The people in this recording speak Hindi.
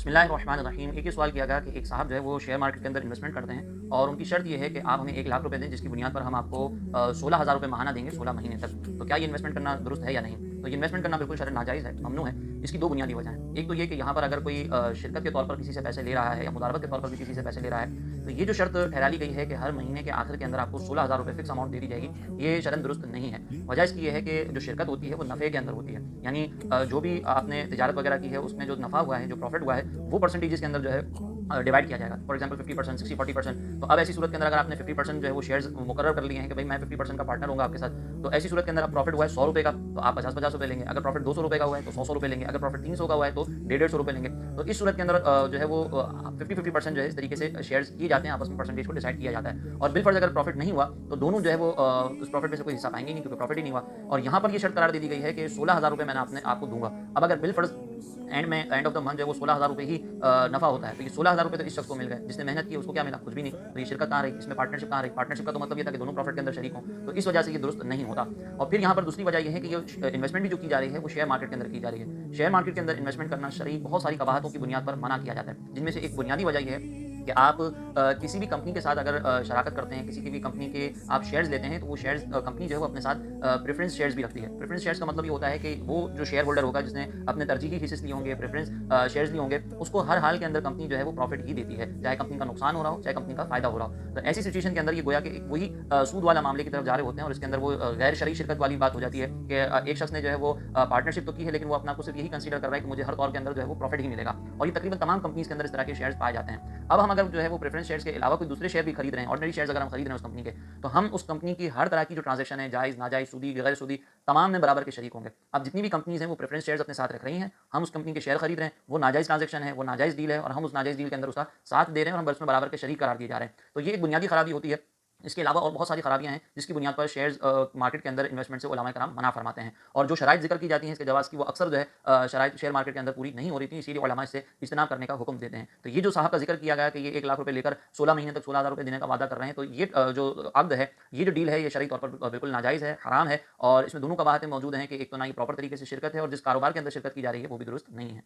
बिस्मिल्लाहिर्रहमानिर्रहीम। एक ही सवाल किया गया कि एक साहब जो है वो शेयर मार्केट के अंदर इन्वेस्टमेंट करते हैं और उनकी शर्त ये है कि आप हमें 1 लाख रुपए दें जिसकी बुनियाद पर हम आपको 16,000 रुपए माहाना देंगे 16 महीने तक। तो क्या ये इन्वेस्टमेंट करना दुरुस्त है या नहीं? तो ये इन्वेस्टमेंट करना बिल्कुल शरअन नाजायज़ है, ममनू है। इसकी 2 बुनियादी वजह हैं। एक तो ये कि यहाँ पर अगर कोई शिरकत के तौर पर किसी से पैसे ले रहा है या मुदारबत के तौर पर भी किसी से पैसे ले रहा है, तो ये जो शर्त ठहरा ली गई है कि हर महीने के आखिर के अंदर आपको 16,000 रुपए फिक्स अमाउंट दे दी जाएगी, ये शरअन दुरुस्त नहीं है। वजह इसकी ये है कि जो शिरकत होती है वो नफ़े के अंदर होती है। यानी जो भी आपने तिजारत वगैरह की है उसमें जो नफ़ा हुआ है, जो प्रॉफ़िट हुआ है, वो परसेंटेजेस के अंदर जो है डिवाइड किया जाएगा। For example 50%, 60, 40%। तो अब ऐसी सूरत के अंदर अगर आपने 50% जो है वो शेयर्स मुकर्रर कर लिए हैं कि भाई मैं 50% का पार्टनर होऊँगा आपके साथ, तो ऐसी सूरत के अंदर अब प्रॉफिट हुआ है ₹100 का, तो आप 50-50 रुपए लेंगे। अगर प्रॉफिट ₹200 का हुआ है तो ₹100-100 लेंगे। अगर प्रॉफिट 300 का हुआ है तो 150-150 रुपए लेंगे। तो इस सूरत के अंदर जो है वो 50-50% जो है इस तरीके से शेयर्स किए जाते हैं, आपस में परसेंटेज को डिसाइड किया जाता है। और बिलफर्ज़ अगर प्रॉफिट नहीं हुआ तो दोनों जो है वो उस प्रॉफिट में से कोई हिस्सा पाएँगे ही नहीं, क्योंकि प्रॉफिट ही नहीं हुआ। और यहाँ पर ये शर्त करार दे दी गई है कि 16,000 रुपए मैंने आपने आपको दूँगा। अब अगर बिलफर्ज़ एंड ऑफ द मंथ जो है वो 16,000 रुपए ही नफ़ा होता है, तो ये 16,000 रुपए तो इस शख्स को मिल गए, जिसने मेहनत की उसको क्या मिला? कुछ भी नहीं। तो ये शिरकत कहाँ रही? इसमें पार्टनरशिप कहाँ रही? पार्टनरशिप का तो मतलब ये था कि दोनों प्रॉफिट के अंदर शरीक हों, तो इस वजह से ये दुरुस्त नहीं होता। और फिर यहाँ पर दूसरी वजह ये है कि ये इन्वेस्टमेंट भी जो की जा रही है वो शेयर मार्केट के अंदर की जा रही है। शेयर मार्केट के अंदर इन्वेस्टमेंट करना शरई बहुत सारी कवाहतों की बुनियाद पर मना किया जाता है, जिनमें से एक बुनियादी वजह ये है कि आप किसी भी कंपनी के साथ अगर शराकत करते हैं, किसी की भी कंपनी के आप शेयर्स लेते हैं, तो वो शेयर्स कंपनी जो है वो अपने साथ प्रेफ़रेंस शेयर्स भी रखती है। प्रेफ़रेंस शेयर्स का मतलब ये होता है कि वो जो शेयर होल्डर होगा जिसने अपने तरजीही हिस्से लिए होंगे, प्रेफ़रेंस शेयर्स लिए होंगे, उसको हर हाल के अंदर कंपनी जो है वो प्रॉफ़िट ही देती है, चाहे कंपनी का नुकसान हो रहा हो, चाहे कंपनी का फ़ायदा हो रहा हो। तो ऐसी सिचुएशन के अंदर ये गोया कि एक वही सूद वाला मामले की तरफ जा रहे होते हैं और इसके अंदर वो गैर शरई शिरकत वाली बात हो जाती है कि एक शख्स ने जो है वो पार्टनरशिप तो की है, लेकिन वो अपने आप को सिर्फ़ यही कंसीडर कर रहा है कि मुझे हर तौर के अंदर जो है वो प्रॉफ़िट ही मिलेगा। और ये तकरीबन तमाम कंपनीज़ के अंदर इस तरह के शेयर्स पाए जाते हैं। अब हम अगर जो है वो प्रेफ़रेंस शेयर्स के अलावा कोई दूसरे शेयर भी खरीद रहे हैं, ऑर्डिनरी शेयर्स अगर हम खरीद रहे हैं उस कंपनी के, तो हम उस कंपनी की हर तरह की जो ट्रांज़ैक्शन है, जायज़, नाजायज़, सूदी, गैर सूदी, तमाम में बराबर के शरीक होंगे। अब जितनी भी कंपनीज़ हैं वो प्रेफ़रेंस शेयर्स अपने साथ रख रही हैं, हम उस कंपनी के शेयर खरीद रहे हैं, वो नाजायज़ ट्रांज़ैक्शन है, वो नाजायज़ डील है और हम उस नाजायज़ डील के अंदर उसका साथ दे रहे हैं और हम उसमें बराबर के शरीक करार दिए जा रहे हैं। तो ये एक बुनियादी खराबी होती है। इसके अलावा और बहुत सारी खराबियाँ हैं, जिसकी बुनियाद पर शेयर्स मार्केट के अंदर इन्वेस्टमेंट से उलमाए कराम मना फरमाते हैं। और जो शराइत ज़िक्र की जाती हैं इसके जवाज़ की, वो अक्सर जो है शराइत शेयर मार्केट के अंदर पूरी नहीं हो रही थी, इसीलिए उलमा इससे इज्तनाब करने का हुक्म देते हैं। तो ये जो साहब का ज़िक्र किया गया कि ये 1 लाख रुपए लेकर 16 महीने तक 16,000 रुपए देने का वादा कर रहे हैं, तो ये जो अक़्द है, ये जो डील है, ये शरई तौर पर बिल्कुल नाजायज़ है, हराम है और इसमें दोनों कवाहतें मौजूद हैं कि एक तो ना ये प्रॉपर तरीके से शिरकत है और जिस कारोबार के अंदर शिरकत की जा रही है, वो भी दुरुस्त नहीं है।